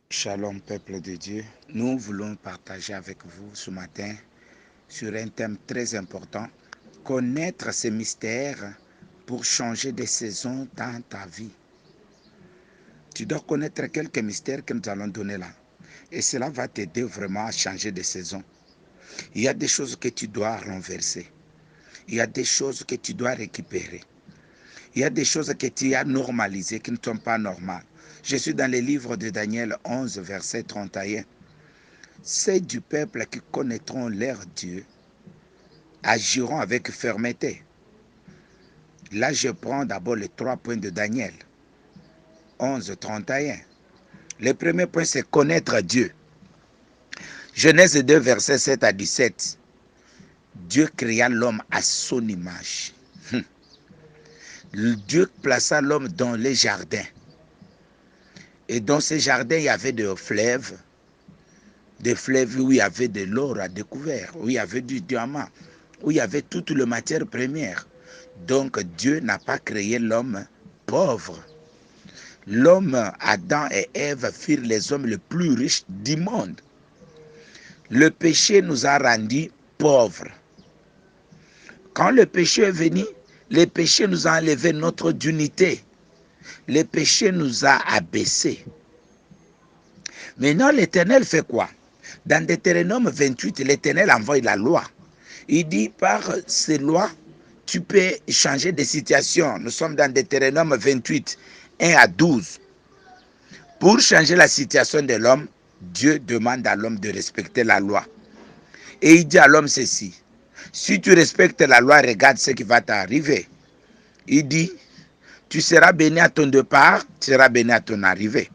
Shalom peuple de Dieu, nous voulons partager avec vous ce matin sur un thème très important, connaître ces mystères pour changer de saison dans ta vie. Tu dois connaître quelques mystères que nous allons donner là et cela va t'aider vraiment à changer de saison. Il y a des choses que tu dois renverser, il y a des choses que tu dois récupérer, il y a des choses que tu as normalisées qui ne sont pas normales. Je suis dans le livre de Daniel 11, verset 31. Ceux du peuple qui connaîtront leur Dieu agiront avec fermeté. Là, je prends d'abord les 3 points de Daniel 11, 31. Le premier point, c'est connaître Dieu. Genèse 2, verset 7 à 17. Dieu créa l'homme à son image. Dieu plaça l'homme dans les jardins. Et dans ces jardins, il y avait des fleuves où il y avait de l'or à découvert, où il y avait du diamant, où il y avait toute la matière première. Donc Dieu n'a pas créé l'homme pauvre. L'homme, Adam et Ève furent les hommes les plus riches du monde. Le péché nous a rendus pauvres. Quand le péché est venu, le péché nous a enlevé notre dignité. Le péché nous a abaissés. Maintenant, l'Éternel fait quoi? Dans Deutéronome 28, l'Éternel envoie la loi. Il dit, par ces lois, tu peux changer de situation. Nous sommes dans Deutéronome 28, 1 à 12. Pour changer la situation de l'homme, Dieu demande à l'homme de respecter la loi. Et il dit à l'homme ceci, si tu respectes la loi, regarde ce qui va t'arriver. Il dit, tu seras béni à ton départ, tu seras béni à ton arrivée.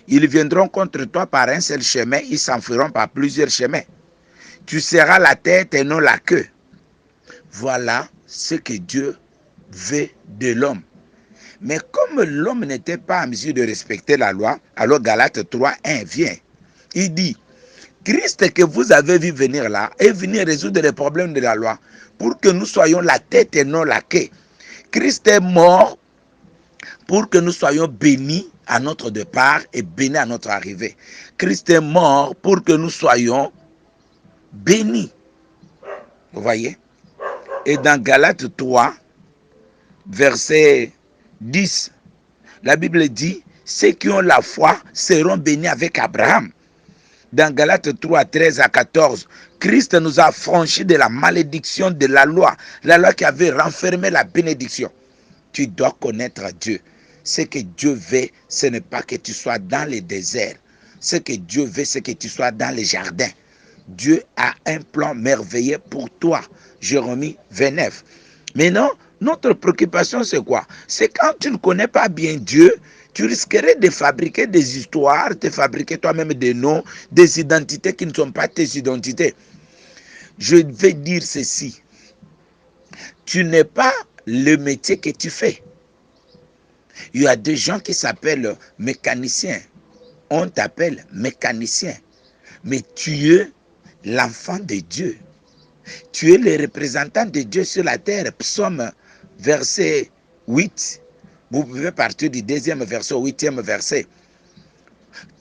Ils viendront contre toi par un seul chemin, ils s'enfuiront par plusieurs chemins. Tu seras la tête et non la queue. Voilà ce que Dieu veut de l'homme. Mais comme l'homme n'était pas en mesure de respecter la loi, alors Galates 3, 1 vient. Il dit, Christ que vous avez vu venir là est venu résoudre les problèmes de la loi pour que nous soyons la tête et non la queue. Christ est mort pour que nous soyons bénis à notre départ et bénis à notre arrivée. Christ est mort pour que nous soyons bénis. Vous voyez? Et dans Galates 3, verset 10, la Bible dit, ceux qui ont la foi seront bénis avec Abraham. Dans Galates 3, 13 à 14, Christ nous a franchis de la malédiction de la loi qui avait renfermé la bénédiction. Tu dois connaître Dieu. Ce que Dieu veut, ce n'est pas que tu sois dans le désert. Ce que Dieu veut, c'est que tu sois dans les jardins. Dieu a un plan merveilleux pour toi. Jérémie 29. Maintenant, notre préoccupation, c'est quoi? C'est quand tu ne connais pas bien Dieu, tu risquerais de fabriquer des histoires, de fabriquer toi-même des noms, des identités qui ne sont pas tes identités. Je vais dire ceci. Tu n'es pas le métier que tu fais. Il y a des gens qui s'appellent mécaniciens. On t'appelle mécanicien. Mais tu es l'enfant de Dieu. Tu es le représentant de Dieu sur la terre. Psaume verset 8. Vous pouvez partir du 2e verset au 8e verset.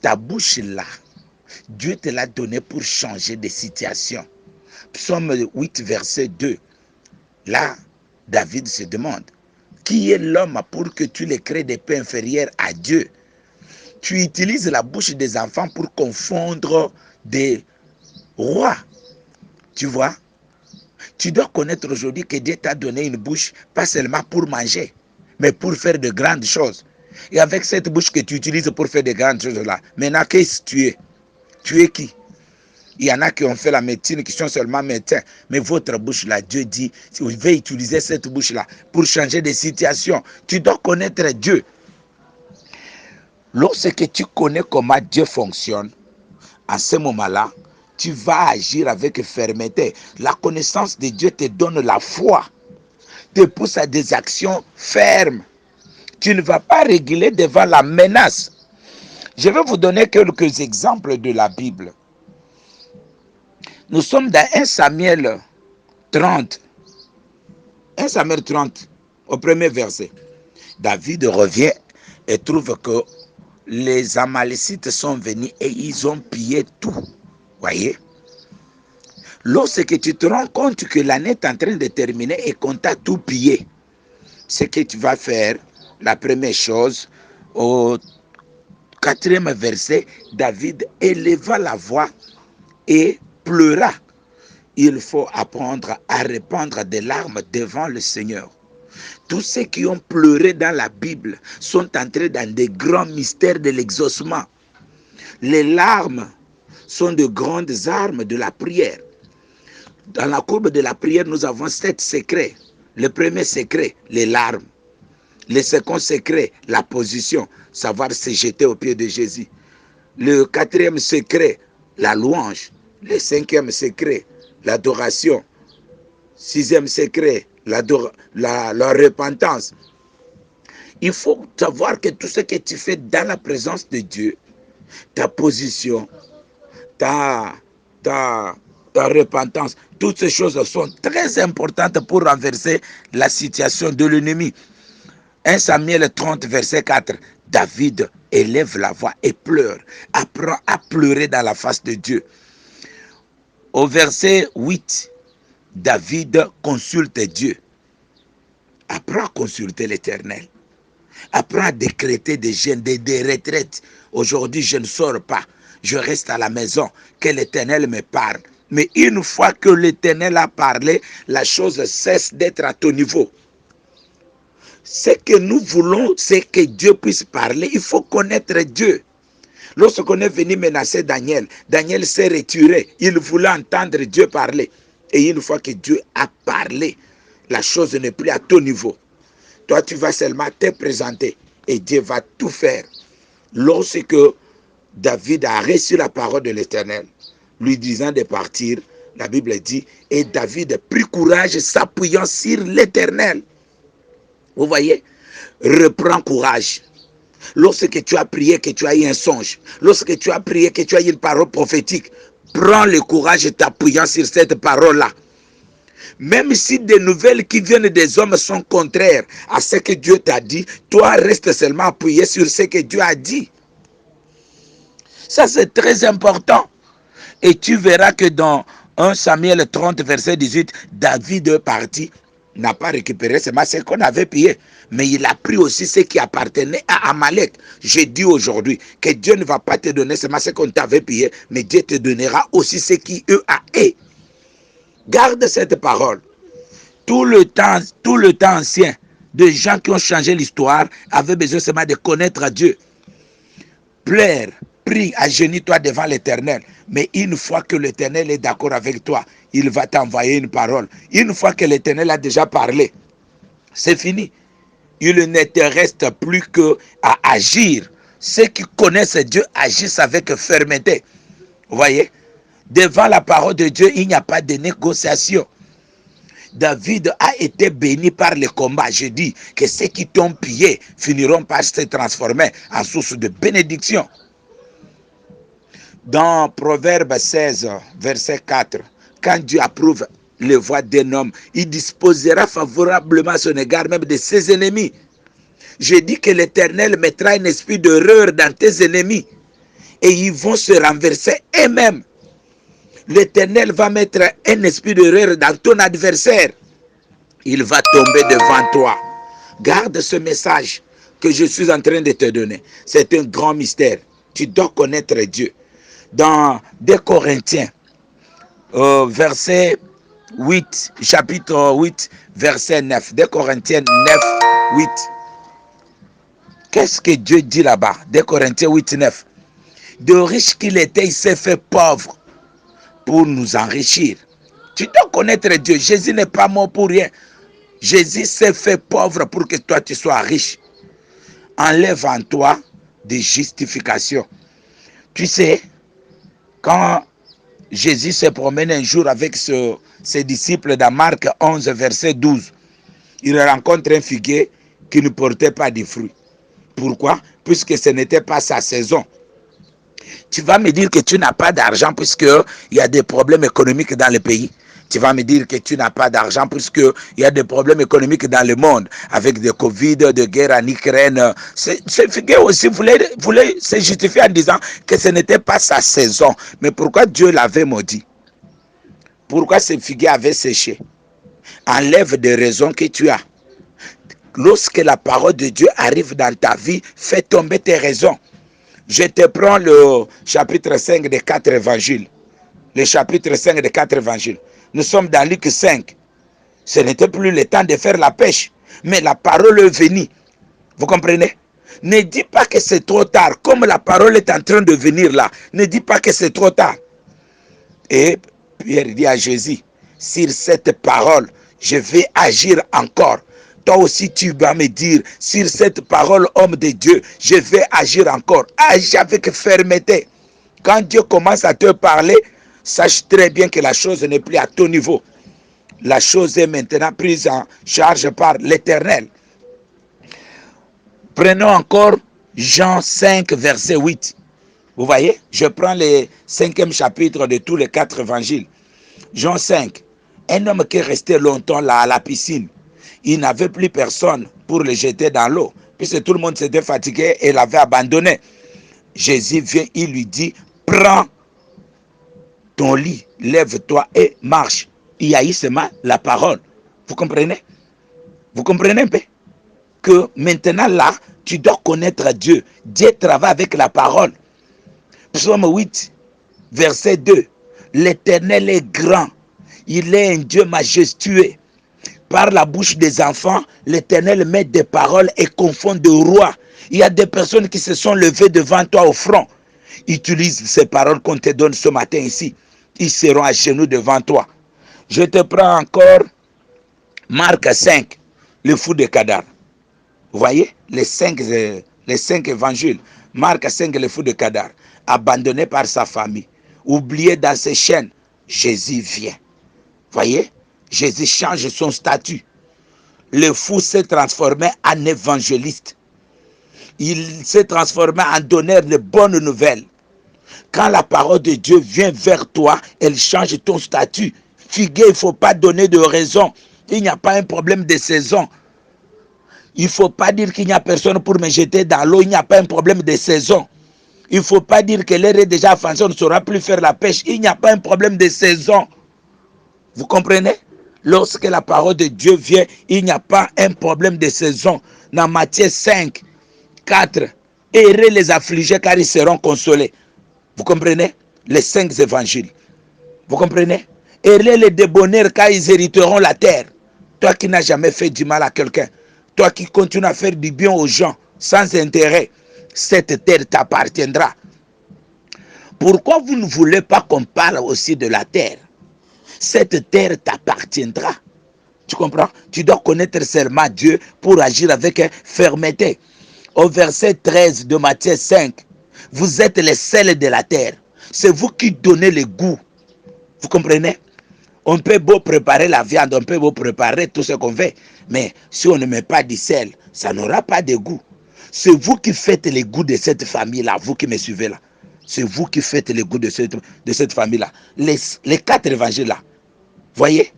Ta bouche là, Dieu te l'a donné pour changer de situation. Psaume 8 verset 2. Là, David se demande, qui est l'homme pour que tu le crées des peu inférieurs à Dieu? Tu utilises la bouche des enfants pour confondre des rois. Tu vois? Tu dois connaître aujourd'hui que Dieu t'a donné une bouche, pas seulement pour manger, mais pour faire de grandes choses. Et avec cette bouche que tu utilises pour faire de grandes choses là, maintenant qu'est-ce que tu es? Tu es qui? Il y en a qui ont fait la médecine, qui sont seulement médecins. Mais votre bouche là, Dieu dit, vous devez utiliser cette bouche là pour changer de situation. Tu dois connaître Dieu. Lorsque tu connais comment Dieu fonctionne, à ce moment-là, tu vas agir avec fermeté. La connaissance de Dieu te donne la foi, te pousse à des actions fermes. Tu ne vas pas réguler devant la menace. Je vais vous donner quelques exemples de la Bible. Nous sommes dans 1 Samuel 30. 1 Samuel 30, au premier verset. David revient et trouve que les Amalécites sont venus et ils ont pillé tout. Voyez? Lorsque tu te rends compte que l'année est en train de terminer et qu'on t'a tout pillé, ce que tu vas faire, la première chose, au 4e verset, David éleva la voix et pleura. Il faut apprendre à répandre des larmes devant le Seigneur. Tous ceux qui ont pleuré dans la Bible sont entrés dans des grands mystères de l'exaucement. Les larmes sont de grandes armes de la prière. Dans la courbe de la prière, nous avons 7 secrets. Le premier secret, les larmes. Le second secret, la position, savoir se jeter aux pieds de Jésus. Le 4e secret, la louange. Le 5e secret, l'adoration. 6e secret, la repentance. Il faut savoir que tout ce que tu fais dans la présence de Dieu, ta position, ta repentance, toutes ces choses sont très importantes pour renverser la situation de l'ennemi. 1 Samuel 30, verset 4. David élève la voix et pleure. Apprend à pleurer dans la face de Dieu. Au verset 8, David consulte Dieu. Apprends à consulter l'Éternel. Apprends à décréter des jeûnes, des retraites. Aujourd'hui, je ne sors pas. Je reste à la maison. Que l'Éternel me parle. Mais une fois que l'Éternel a parlé, la chose cesse d'être à ton niveau. Ce que nous voulons, c'est que Dieu puisse parler. Il faut connaître Dieu. Lorsqu'on est venu menacer Daniel, Daniel s'est retiré. Il voulait entendre Dieu parler. Et une fois que Dieu a parlé, la chose n'est plus à ton niveau. Toi, tu vas seulement te présenter et Dieu va tout faire. Lorsque David a reçu la parole de l'Éternel, lui disant de partir, la Bible dit, et David prit courage s'appuyant sur l'Éternel. Vous voyez, reprends courage. Lorsque tu as prié, que tu as eu un songe, lorsque tu as prié, que tu as eu une parole prophétique, prends le courage t'appuyant sur cette parole-là. Même si des nouvelles qui viennent des hommes sont contraires à ce que Dieu t'a dit, toi reste seulement appuyé sur ce que Dieu a dit. Ça c'est très important. Et tu verras que dans 1 Samuel 30, verset 18, David est parti, n'a pas récupéré seulement ce qu'on avait pillé, mais il a pris aussi ce qui appartenait à Amalek. Je dis aujourd'hui que Dieu ne va pas te donner seulement ce qu'on t'avait pillé, mais Dieu te donnera aussi ce qui eux a. Garde cette parole. Tout le temps ancien, des gens qui ont changé l'histoire avaient besoin seulement de connaître Dieu. Pleure, prie, agenouille-toi devant l'Éternel. Mais une fois que l'Éternel est d'accord avec toi, il va t'envoyer une parole. Une fois que l'Éternel a déjà parlé, c'est fini. Il ne te reste plus qu'à agir. Ceux qui connaissent Dieu agissent avec fermeté. Vous voyez? Devant la parole de Dieu, il n'y a pas de négociation. David a été béni par le combat. Je dis que ceux qui t'ont pillé finiront par se transformer en source de bénédiction. Dans Proverbe 16, verset 4, quand Dieu approuve les voies d'un homme, il disposera favorablement à son égard même de ses ennemis. Je dis que l'Éternel mettra un esprit d'erreur dans tes ennemis et ils vont se renverser eux-mêmes. L'Éternel va mettre un esprit d'erreur dans ton adversaire. Il va tomber devant toi. Garde ce message que je suis en train de te donner. C'est un grand mystère. Tu dois connaître Dieu. Dans 2 Corinthiens, verset 8, chapitre 8, verset 9. 2 Corinthiens 9, 8. Qu'est-ce que Dieu dit là-bas? 2 Corinthiens 8, 9. De riche qu'il était, il s'est fait pauvre pour nous enrichir. Tu dois connaître Dieu. Jésus n'est pas mort pour rien. Jésus s'est fait pauvre pour que toi tu sois riche. Enlève en toi des justifications. Tu sais, quand Jésus se promène un jour avec ses disciples dans Marc 11, verset 12, il rencontre un figuier qui ne portait pas de fruits. Pourquoi? Puisque ce n'était pas sa saison. Tu vas me dire que tu n'as pas d'argent puisqu'il y a des problèmes économiques dans le pays. Tu vas me dire que tu n'as pas d'argent puisqu'il y a des problèmes économiques dans le monde avec des Covid, de guerre en Ukraine. Ce figuier aussi voulait se justifier en disant que ce n'était pas sa saison. Mais pourquoi Dieu l'avait maudit? Pourquoi ce figuier avait séché? Enlève des raisons que tu as. Lorsque la parole de Dieu arrive dans ta vie, fais tomber tes raisons. Je te prends le chapitre 5 des 4 évangiles. Le chapitre 5 des 4 évangiles. Nous sommes dans Luc 5. Ce n'était plus le temps de faire la pêche, mais la parole est venue. Vous comprenez? Ne dis pas que c'est trop tard. Comme la parole est en train de venir là, ne dis pas que c'est trop tard. Et Pierre dit à Jésus, sur cette parole, je vais agir encore. Toi aussi, tu vas me dire, sur cette parole, homme de Dieu, je vais agir encore. Agis avec fermeté. Quand Dieu commence à te parler, sache très bien que la chose n'est plus à ton niveau. La chose est maintenant prise en charge par l'Éternel. Prenons encore Jean 5, verset 8. Vous voyez, je prends le 5e chapitre de tous les 4 évangiles. Jean 5, un homme qui est resté longtemps là à la piscine, il n'avait plus personne pour le jeter dans l'eau, puisque tout le monde s'était fatigué et l'avait abandonné. Jésus vient, il lui dit, prends ton lit, lève-toi et marche. Il y a eu seulement la parole. Vous comprenez? Vous comprenez un peu? Que maintenant là, tu dois connaître Dieu. Dieu travaille avec la parole. Psaume 8, verset 2. L'Éternel est grand. Il est un Dieu majestueux. Par la bouche des enfants, l'Éternel met des paroles et confond de rois. Il y a des personnes qui se sont levées devant toi au front. Utilise ces paroles qu'on te donne ce matin ici. Ils seront à genoux devant toi. Je te prends encore Marc 5, le fou de Gadara. Vous voyez, les cinq évangiles. Marc 5, le fou de Gadara. Abandonné par sa famille. Oublié dans ses chaînes. Jésus vient. Voyez, Jésus change son statut. Le fou s'est transformé en évangéliste. Il s'est transformé en donneur de bonnes nouvelles. Quand la parole de Dieu vient vers toi, elle change ton statut. Figuier, il ne faut pas donner de raison. Il n'y a pas un problème de saison. Il ne faut pas dire qu'il n'y a personne pour me jeter dans l'eau. Il n'y a pas un problème de saison. Il ne faut pas dire que l'air est déjà avancé, on ne saura plus faire la pêche. Il n'y a pas un problème de saison. Vous comprenez? Lorsque la parole de Dieu vient, il n'y a pas un problème de saison. Dans Matthieu 5, 4, errez les affligés car ils seront consolés. Vous comprenez? Les 5 évangiles. Vous comprenez? Errez les débonnaires car ils hériteront la terre. Toi qui n'as jamais fait du mal à quelqu'un, toi qui continues à faire du bien aux gens sans intérêt, cette terre t'appartiendra. Pourquoi vous ne voulez pas qu'on parle aussi de la terre? Cette terre t'appartiendra. Tu comprends? Tu dois connaître seulement Dieu pour agir avec fermeté. Au verset 13 de Matthieu 5, vous êtes les sels de la terre. C'est vous qui donnez le goût. Vous comprenez? On peut beau préparer la viande, on peut beau préparer tout ce qu'on veut, mais si on ne met pas du sel, ça n'aura pas de goût. C'est vous qui faites le goût de cette famille-là, vous qui me suivez là. C'est vous qui faites le goût de cette famille-là. Les 4 évangiles-là. Voyez?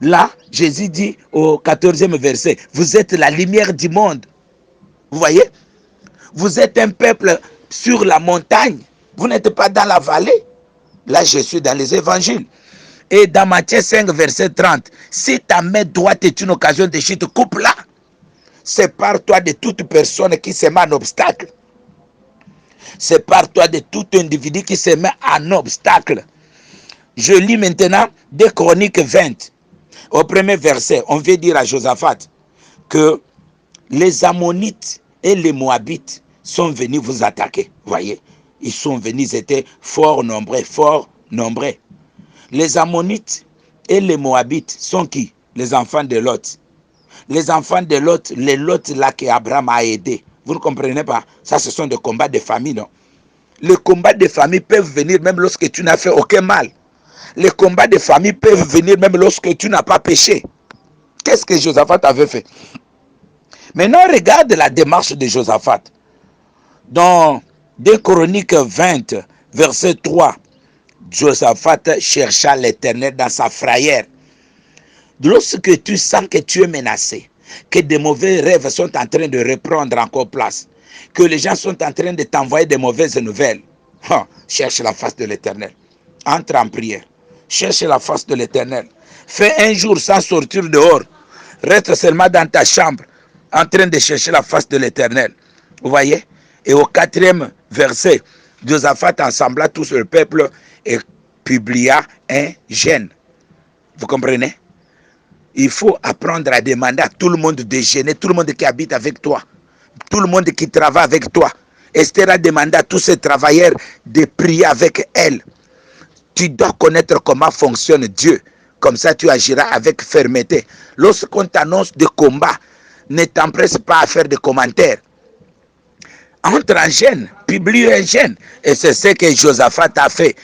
Là, Jésus dit au 14e verset, vous êtes la lumière du monde. Vous voyez? Vous êtes un peuple sur la montagne. Vous n'êtes pas dans la vallée. Là, je suis dans les évangiles. Et dans Matthieu 5, verset 30, si ta main droite est une occasion de chute, coupe-la. Sépare-toi de toute personne qui se met en obstacle. Sépare-toi de tout individu qui se met en obstacle. Je lis maintenant des Chroniques 20. Au premier verset, on veut dire à Josaphat que les Ammonites et les Moabites sont venus vous attaquer. Voyez, ils sont venus, ils étaient fort nombreux, fort nombreux. Les Ammonites et les Moabites sont qui? Les enfants de Lot. Les enfants de Lot, les Lot là qu'Abraham a aidé. Vous ne comprenez pas? Ça, ce sont des combats de famille, non? Les combats de famille peuvent venir même lorsque tu n'as fait aucun mal. Les combats de famille peuvent venir même lorsque tu n'as pas péché. Qu'est-ce que Josaphat avait fait? Maintenant, regarde la démarche de Josaphat. Dans 2 Chroniques 20, verset 3, Josaphat chercha l'Éternel dans sa frayeur. Lorsque tu sens que tu es menacé, que des mauvais rêves sont en train de reprendre encore place, que les gens sont en train de t'envoyer des mauvaises nouvelles, cherche la face de l'Éternel. Entre en prière. Cherche la face de l'Éternel. Fais un jour sans sortir dehors. Reste seulement dans ta chambre en train de chercher la face de l'Éternel. Vous voyez? Et au 4e verset, Josaphat ensembla tout le peuple et publia un jeûne. Vous comprenez? Il faut apprendre à demander à tout le monde de jeûner, tout le monde qui habite avec toi, tout le monde qui travaille avec toi. Esther a demandé à tous ces travailleurs de prier avec elle. Tu dois connaître comment fonctionne Dieu. Comme ça, tu agiras avec fermeté. Lorsqu'on t'annonce des combats, ne t'empresse pas à faire des commentaires. Entre en jeûne, publie un jeûne. Et c'est ce que Josaphat a fait.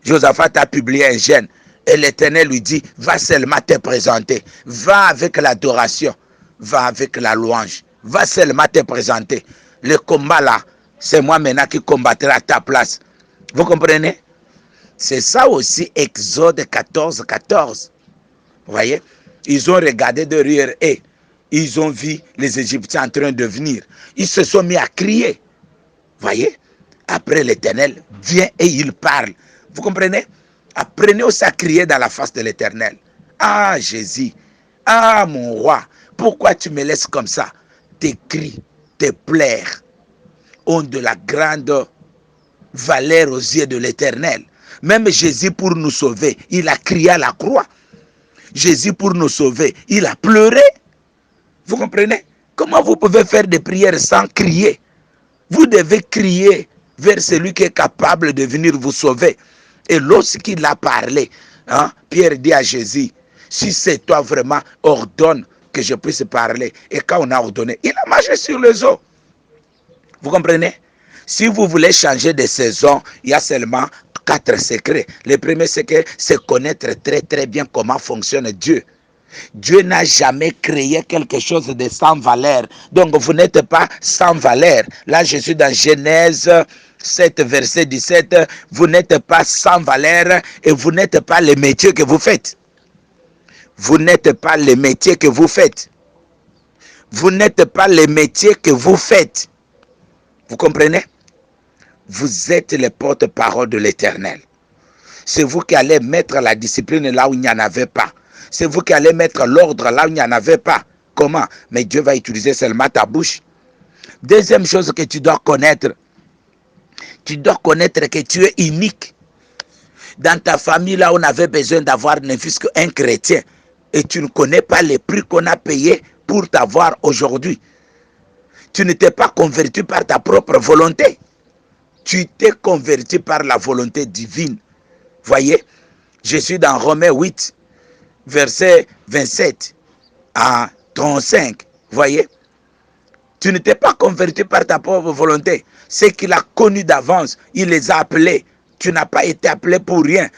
Josaphat a publié un jeûne. Et l'Éternel lui dit, va seulement te présenter. Va avec l'adoration. Va avec la louange. Va seulement te présenter. Le combat là, c'est moi maintenant qui combattrai à ta place. Vous comprenez? C'est ça aussi, Exode 14, 14. Vous voyez? Ils ont regardé derrière eux. Ils ont vu les Égyptiens en train de venir. Ils se sont mis à crier. Vous voyez? Après l'Éternel vient et il parle. Vous comprenez? Apprenez aussi à crier dans la face de l'Éternel. Ah Jésus, ah mon roi, pourquoi tu me laisses comme ça? Tes cris, tes pleurs ont de la grande valeur aux yeux de l'Éternel. Même Jésus pour nous sauver, il a crié à la croix. Jésus pour nous sauver, il a pleuré. Vous comprenez? Comment vous pouvez faire des prières sans crier? Vous devez crier vers celui qui est capable de venir vous sauver. Et lorsqu'il a parlé, Pierre dit à Jésus, si c'est toi vraiment, ordonne que je puisse parler. Et quand on a ordonné, il a marché sur les eaux. Vous comprenez? Si vous voulez changer de saison, il y a seulement 4 secrets. Le premier secret, c'est connaître très très bien comment fonctionne Dieu. Dieu n'a jamais créé quelque chose de sans valeur. Donc vous n'êtes pas sans valeur. Là, je suis dans Genèse 7, verset 17. Vous n'êtes pas sans valeur et vous n'êtes pas le métier que vous faites. Vous n'êtes pas le métier que vous faites. Vous n'êtes pas le métier que vous faites. Vous comprenez? Vous êtes les porte-parole de l'Éternel. C'est vous qui allez mettre la discipline là où il n'y en avait pas. C'est vous qui allez mettre l'ordre là où il n'y en avait pas. Comment? Mais Dieu va utiliser seulement ta bouche. Deuxième chose que tu dois connaître que tu es unique. Dans ta famille, là, on avait besoin d'avoir ne fût-ce qu'un chrétien. Et tu ne connais pas les prix qu'on a payés pour t'avoir aujourd'hui. Tu ne t'es pas converti par ta propre volonté. Tu t'es converti par la volonté divine. Voyez, je suis dans Romains 8, verset 27 à 35. Voyez, tu ne t'es pas converti par ta propre volonté. C'est qu'il a connu d'avance, il les a appelés. Tu n'as pas été appelé pour rien.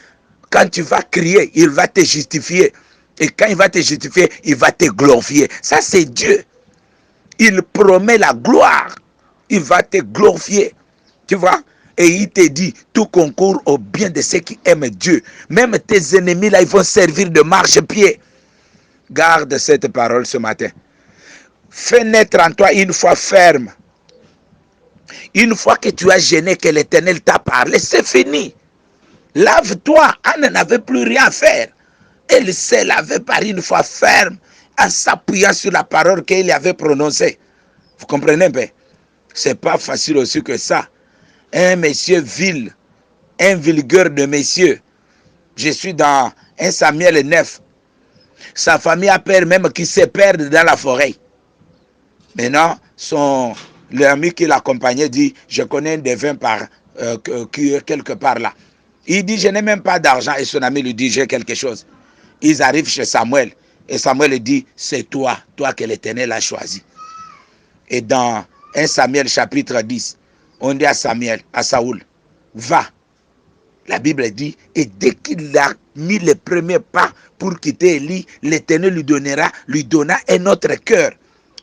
Quand tu vas crier, il va te justifier. Et quand il va te justifier, il va te glorifier. Ça, c'est Dieu. Il promet la gloire. Il va te glorifier. Tu vois? Et il te dit, tout concourt au bien de ceux qui aiment Dieu. Même tes ennemis, là, ils vont servir de marchepied. Garde cette parole ce matin. Fais naître en toi une foi ferme. Une fois que tu as gêné, que l'Éternel t'a parlé, c'est fini. Lave-toi. Anne n'avait plus rien à faire. Elle s'est lavée par une foi ferme en s'appuyant sur la parole qu'il avait prononcée. Vous comprenez bien? Ce n'est pas facile aussi que ça. Un monsieur vil, un vulgaire de monsieur. Je suis dans 1 Samuel 9. Sa famille a peur même qu'il se perde dans la forêt. Maintenant, l'ami qui l'accompagnait dit, je connais un devin quelque part là. Il dit, je n'ai même pas d'argent. Et son ami lui dit, j'ai quelque chose. Ils arrivent chez Samuel. Et Samuel dit, c'est toi que l'Éternel a choisi. Et dans 1 Samuel chapitre 10, on dit à Saoul, va. La Bible dit, et dès qu'il a mis les premiers pas pour quitter Élie, l'Éternel lui donna un autre cœur.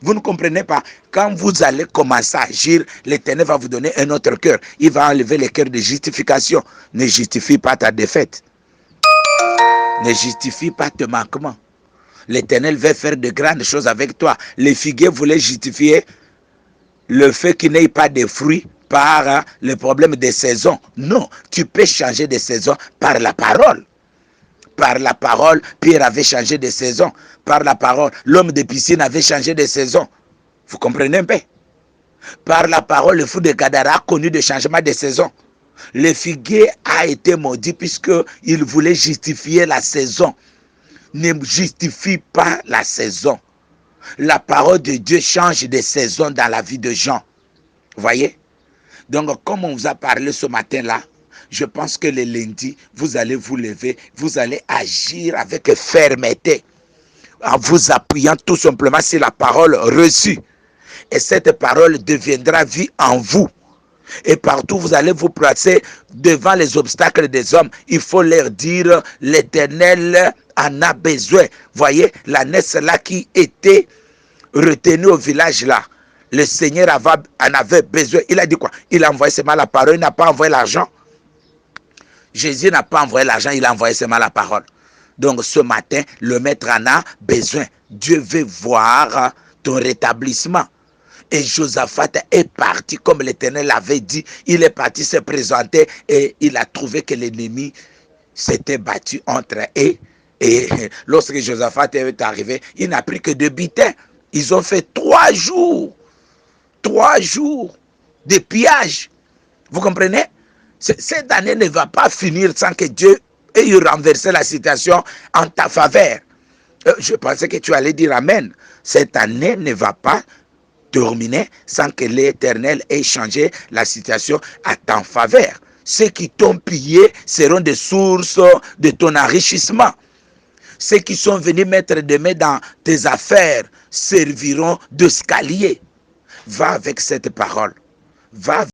Vous ne comprenez pas. Quand vous allez commencer à agir, l'Éternel va vous donner un autre cœur. Il va enlever le cœur de justification. Ne justifie pas ta défaite. Ne justifie pas tes manquements. L'Éternel veut faire de grandes choses avec toi. Les figuiers voulaient justifier le fait qu'il n'ait pas de fruits par le problème des saisons. Non, tu peux changer de saison par la parole. Par la parole, Pierre avait changé de saison. Par la parole, l'homme de piscine avait changé de saison. Vous comprenez un peu? Par la parole, le fou de Gadara a connu des changements de saison. Le figuier a été maudit puisqu'il voulait justifier la saison. Ne justifie pas la saison. La parole de Dieu change de saison dans la vie de gens. Vous voyez? Donc, comme on vous a parlé ce matin-là, je pense que le lundi, vous allez vous lever, vous allez agir avec fermeté, en vous appuyant tout simplement sur la parole reçue. Et cette parole deviendra vie en vous. Et partout, vous allez vous placer devant les obstacles des hommes. Il faut leur dire, l'Éternel en a besoin. Voyez, l'ânesse là qui était retenue au village là, le Seigneur en avait besoin. Il a dit quoi? Il a envoyé seulement la parole, il n'a pas envoyé l'argent. Jésus n'a pas envoyé l'argent, il a envoyé seulement la parole. Donc ce matin, le maître en a besoin. Dieu veut voir ton rétablissement. Et Josaphat est parti, comme l'Éternel l'avait dit. Il est parti se présenter et il a trouvé que l'ennemi s'était battu entre eux. Et lorsque Josaphat est arrivé, il n'a pris que 2 bitins. Ils ont fait 3 jours. 3 jours de pillage. Vous comprenez? Cette année ne va pas finir sans que Dieu ait renversé la situation en ta faveur. Je pensais que tu allais dire Amen. Cette année ne va pas terminer sans que l'Éternel ait changé la situation à ta faveur. Ceux qui t'ont pillé seront des sources de ton enrichissement. Ceux qui sont venus mettre des mains dans tes affaires serviront d'escalier. Va avec cette parole. Va